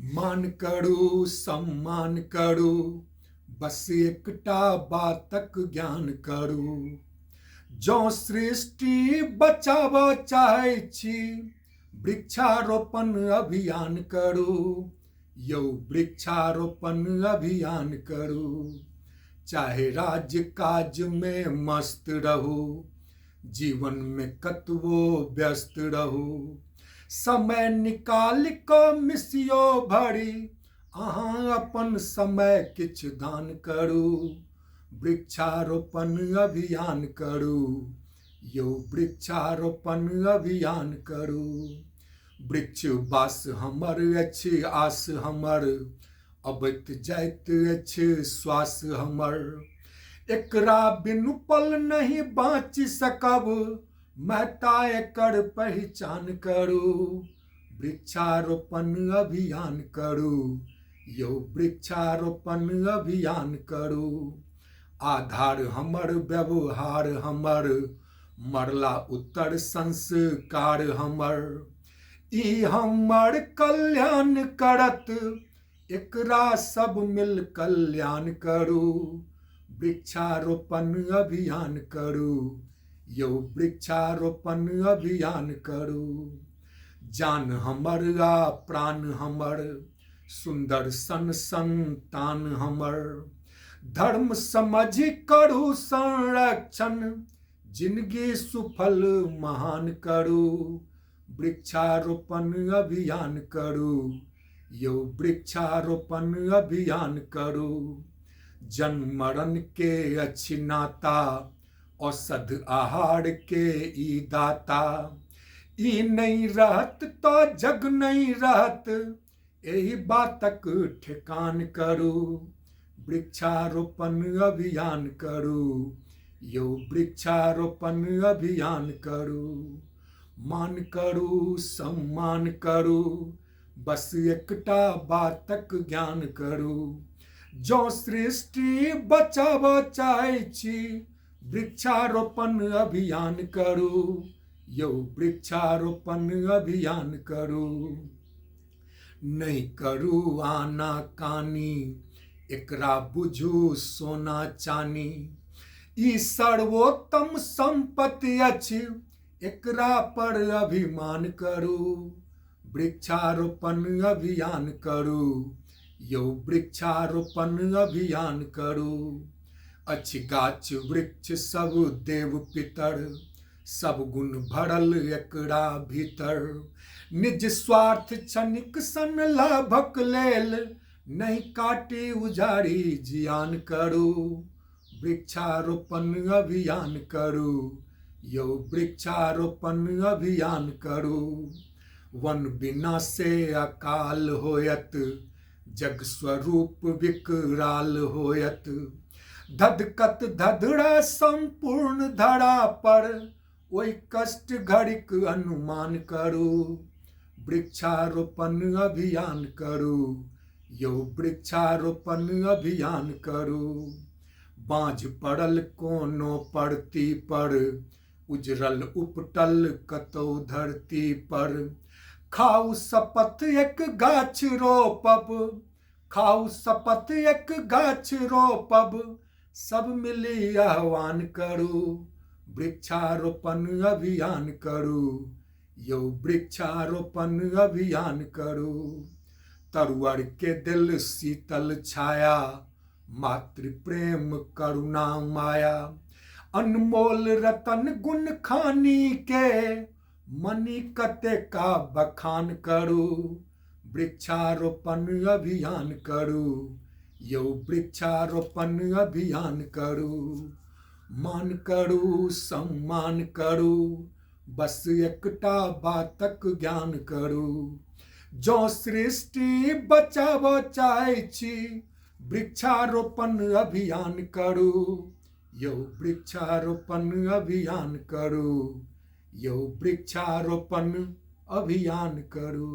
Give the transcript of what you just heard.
मान करू सम्मान करू बस एकटा बातक ज्ञान करू। जँ सृष्टि बचाबऽ चाहै छी वृक्षारोपण अभियान करू। यौ वृक्षारोपण अभियान करू। चाहे राज्य काज में मस्त रहू, जीवन में कतबो व्यस्त रहू, समय निकाल कऽ मिसियो भरी अहाँ अपन समय किछु दान करू। वृक्षारोपण अभियान करू। यौ वृक्षारोपण अभियान करू। वृक्ष बास हमर अछि आस हमर, अबैत जाइत अछि श्वास हमर। एकरा बिनु पल नहीं बाँचि सकब, महता एकर पहचान करू। वृक्षारोपण अभियान करू। यौ वृक्षारोपण अभियान करू। आधार हमर व्यवहार हमर, मरला उत्तर संस्कार हमर। ई हमर कल्याण करत, एकरा सब मिल कल्याण करू। वृक्षारोपण अभियान करू। यौ वृक्षारोपण अभियान करू। जान हमर आ प्राण हमर, सुंदर सन संतान हमर। धर्म समझि करू संरक्षण, जिंदगी सुफल महान करू। वृक्षारोपण अभियान करू। यौ वृक्षारोपण अभियान करू। जन्म मरण के अछि नाता, औषध आहार के ई दाता। ई नहीं रहत तो जग नहीं रहत, एही बातक ठेकान करू। वृक्षारोपण अभियान करू। यौ वृक्षारोपण अभियान करू। मान करू सम्मान करू बस एकटा बातक ज्ञान करू। जँ सृष्टि बचाबऽ चाहै छी वृक्षारोपण अभियान करू। यौ वृक्षारोपण अभियान करू। नहीं करू आनाकानी, एकरा बुझू सोना चानी। ई सर्वोत्तम संपत्ति अछि, एकरा पर अभिमान करू। वृक्षारोपण अभियान करू। यौ वृक्षारोपण अभियान करू। अछि गाछ वृक्ष सब देव पितर, सब गुण भरल एकरा भीतर। निज स्वार्थ क्षणिक सन लाभक लेल, नहीं काटी उजाड़ी जियान करू। वृक्षारोपण अभियान करू। यौ वृक्षारोपण अभियान करू। वन विनाशे अकाल होयत, जग स्वरूप विकराल होयत। धधकत धधड़ा संपूर्ण धरा पर, ओई कष्ट घड़िक अनुमान करू। वृक्षारोपण अभियान करू। यौ वृक्षारोपण अभियान करू। बाँझ पड़ल कोनो परती पर, उजरल उपटल कतौ धरती पर। खाऊ शपथ एक गाछ रोपब, खाऊ शपथ एक गाछ रोपब, सब मिली आह्वान करू। वृक्षारोपण अभियान करू। यौ वृक्षारोपण अभियान करू। तरुअर के दिल शीतल छाया, मातृ प्रेम करुणा माया। अनमोल रतन गुण खानी के, मनि कतेका बखान करू। वृक्षारोपण अभियान करू। यौ वृक्षारोपण अभियान करू। मान करू सम्मान करू बस एकटा बातक ज्ञान करू। जँ सृष्टि बचाबऽ चाहै छी वृक्षारोपण अभियान करू। यौ वृक्षारोपण अभियान करू। यौ वृक्षारोपण अभियान करू।